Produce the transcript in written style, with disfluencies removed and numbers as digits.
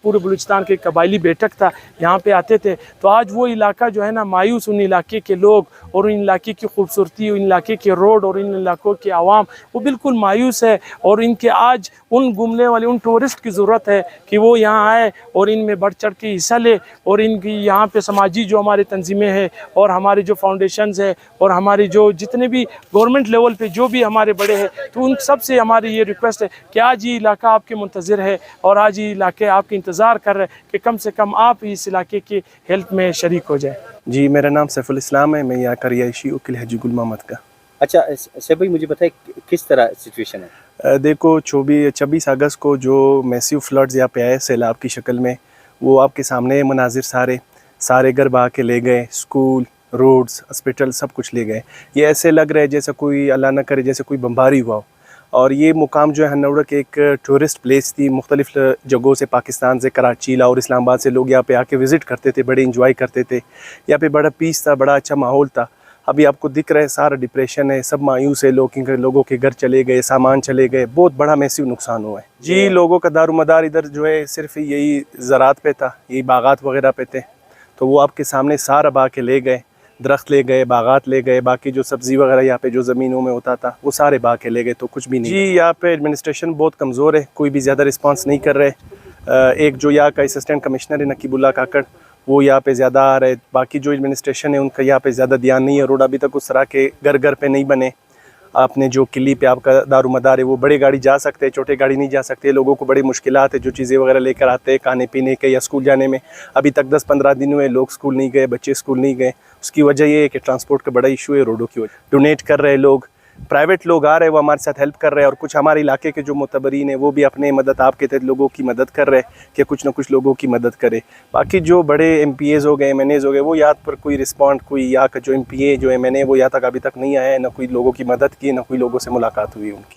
पूरे बलूचिस्तान के कबायली बैठक था, यहाँ पे आते थे। तो आज वो इलाका जो है ना मायूस, उन इलाके के लोग और इन इलाके की खूबसूरती, इन इलाके के रोड और इन इलाकों के आवाम वो बिल्कुल मायूस है। और इनके आज उन घूमने वाले उन टूरिस्ट की ज़रूरत है कि वो यहाँ आए और इनमें बढ़ चढ़ के हिस्सा ले। और इनकी यहाँ पे समाजी जो हमारी तंजीमें हैं और हमारे जो फाउंडेशंस है और हमारी जो जितने भी गवर्नमेंट लेवल पे जो भी हमारे बड़े हैं, तो उन सब से हमारी ये रिक्वेस्ट है कि आज ये इलाका आपके मुंतज़िर है और आज ये इलाके आपके इंतज़ार कर रहे हैं कि कम से कम आप इस इलाके की हेल्प में शरीक हो जाए। जी, मेरा नाम सैफुल इस्लाम है, मैं यहाँ का रिहायशी वकील हाजी गुल मोहम्मद का। अच्छा सैफ भाई, मुझे बताए किस तरह सिचुएशन है? देखो 26 अगस्त को जो मैसिव फ्लड्स यहाँ पे आए सैलाब की शक्ल में, वो आपके सामने मनाजिर सारे घर बहा के ले गए, स्कूल, रोड्स, हॉस्पिटल सब कुछ ले गए। ये ऐसे लग रहा है जैसे कोई अल्लाह न करे जैसे कोई बमबारी हुआ हो। और ये मुकाम जो है हन्नौड़ा के एक टूरिस्ट प्लेस थी, मुख्तलिफ़ जगहों से, पाकिस्तान से, कराची, लाहौर, इस्लामाबाद से लोग यहाँ पे आके विज़िट करते थे, बड़े इंजॉय करते थे। यहाँ पे बड़ा पीस था, बड़ा अच्छा माहौल था। अभी आपको दिख रहा है सारा डिप्रेशन है, सब मायूस है, लोगों के घर चले गए, सामान चले गए, बहुत बड़ा मैसिव नुकसान हुआ है। जी, लोगों का दारोमदार इधर जो है सिर्फ यही ज़राअत पे था, यही बागात वगैरह पे थे। तो वो आपके सामने सारा बहा के ले गए, दरख्त ले गए, बागात ले गए, बाकी जो सब्ज़ी वगैरह यहाँ पे जो ज़मीनों में होता था वो सारे बहा के ले गए, तो कुछ भी नहीं। जी, यहाँ पे एडमिनिस्ट्रेशन बहुत कमज़ोर है, कोई भी ज़्यादा रिस्पांस नहीं कर रहे। एक जो यहाँ का असिस्टेंट कमिश्नर है नकीबुल्ला काकड़, वो यहाँ पे ज़्यादा आ रहे, बाकी जो एडमिनिस्ट्रेशन है उनका यहाँ पे ज़्यादा ध्यान नहीं है। रोड अभी तक उस तरह के घर पे नहीं बने। आपने जो किली पे आपका दारोमदार है वो बड़े गाड़ी जा सकते हैं, छोटे गाड़ी नहीं जा सकते। लोगों को बड़ी मुश्किलात है जो चीज़ें वगैरह लेकर आते हैं खाने पीने के या स्कूल जाने में। अभी तक 10-15 दिन हुए लोग स्कूल नहीं गए, बच्चे स्कूल नहीं गए। उसकी वजह ये है कि ट्रांसपोर्ट का बड़ा इशू है, रोडों की वजह। डोनेट कर रहे लोग, प्राइवेट लोग आ रहे हैं, वो हमारे साथ हेल्प कर रहे हैं। और कुछ हमारे इलाके के जो मुतबरीन हैं वो भी अपने मदद आपके तहत लोगों की मदद कर रहे हैं कि कुछ ना कुछ लोगों की मदद करे। बाकी जो बड़े MPAs हो गए, MNAs हो गए, वो यहाँ पर कोई रिस्पॉन्ड, कोई यहाँ का जो MPA जो MNA वो यहाँ तक अभी तक नहीं आया है, ना कोई लोगों की मदद की, ना कोई लोगों से मुलाकात हुई उनकी।